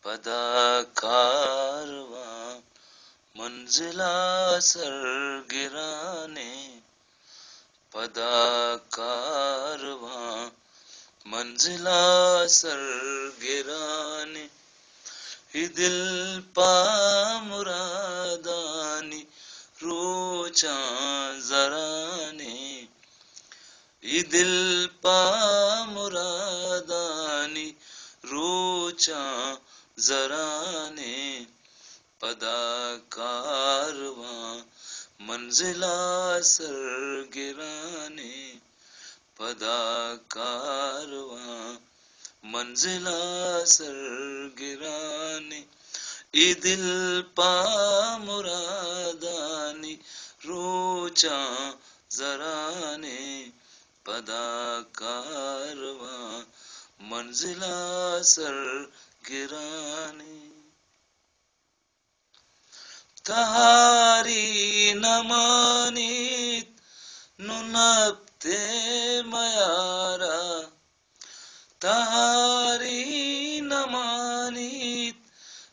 پدا کارواں منزلہ سر گرانے، پدا کارواں منزلہ سر گرانے، ای دل پا مرادانی روچاں زرانے، ای دل پا مرادانی روچاں زرانے، پدا کارواں منزلہ سر گرانے، پدا کارواں منزلہ سر گرانے، ای دل پا مرادانی روچاں زرانے، پدا کارواں منزلہ سر گرانے، تہاری نمانیت ننبتے میارا، تہاری نمانیت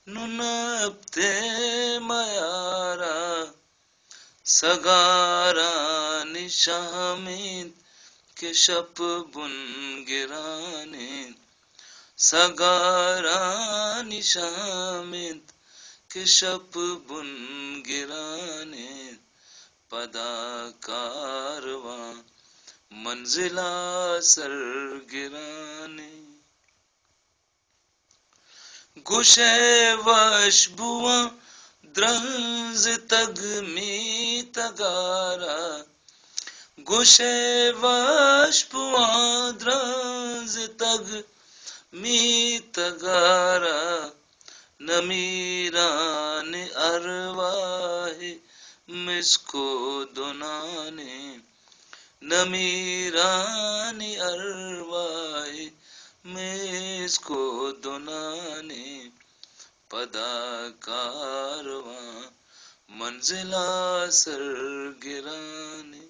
ننبتے میارا، سگارانی شہمیت کے شپ بن گرانے، سگارانی شہمیت کے شپ بن گرانے، پدا کارواں منزلہ سر گرانے، گوشے وش بواں درنز تگ می تگارا، گوشے وش بواں درنز تگ می تگارا، نمیران ارواح مسکو دنانے، نمیران ارواح مسکو دنانے، پدا کارواں منزلہ سر گرانے،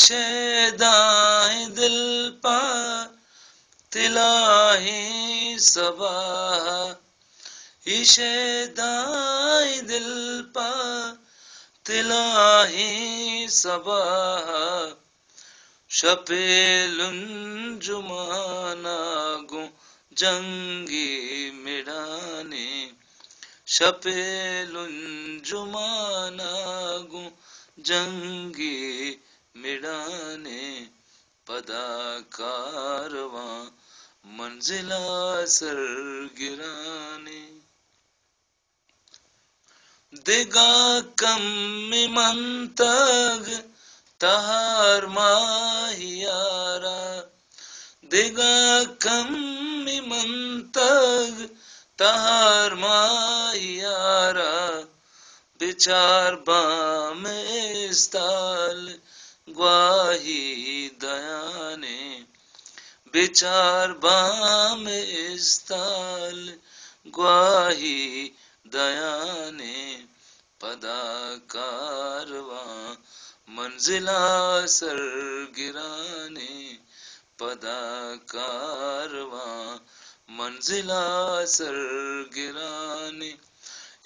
شیدائیں دل پا تلاہی صباح، شیدائیں دل پا تلاہی صباح، شپیل انجمانا گو جنگی مڑانے، شپیل انجمانا گو جنگی مڑانے، پدا کارواں منزلہ سر گرانے، دگا کم منتگ تہار ماہیارا، دگا کم منتگ تہار ماہیارا، بچار بام استال گواہی دیانے، بچار بام استال گواہی دیانے، پدا کارواں منزلہ سر گرانے، پدا کارواں منزلہ سر گرانے،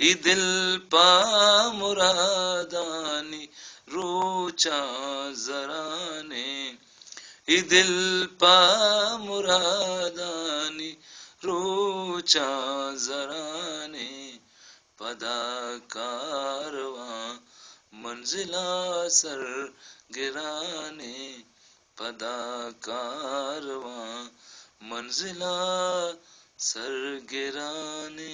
ای دل پا مرادانی روچاں زرانے، ای دل پا مرادانی روچاں زرانے، پدا کارواں منزلہ سر گرانے، پدا کارواں منزلہ سر گرانے۔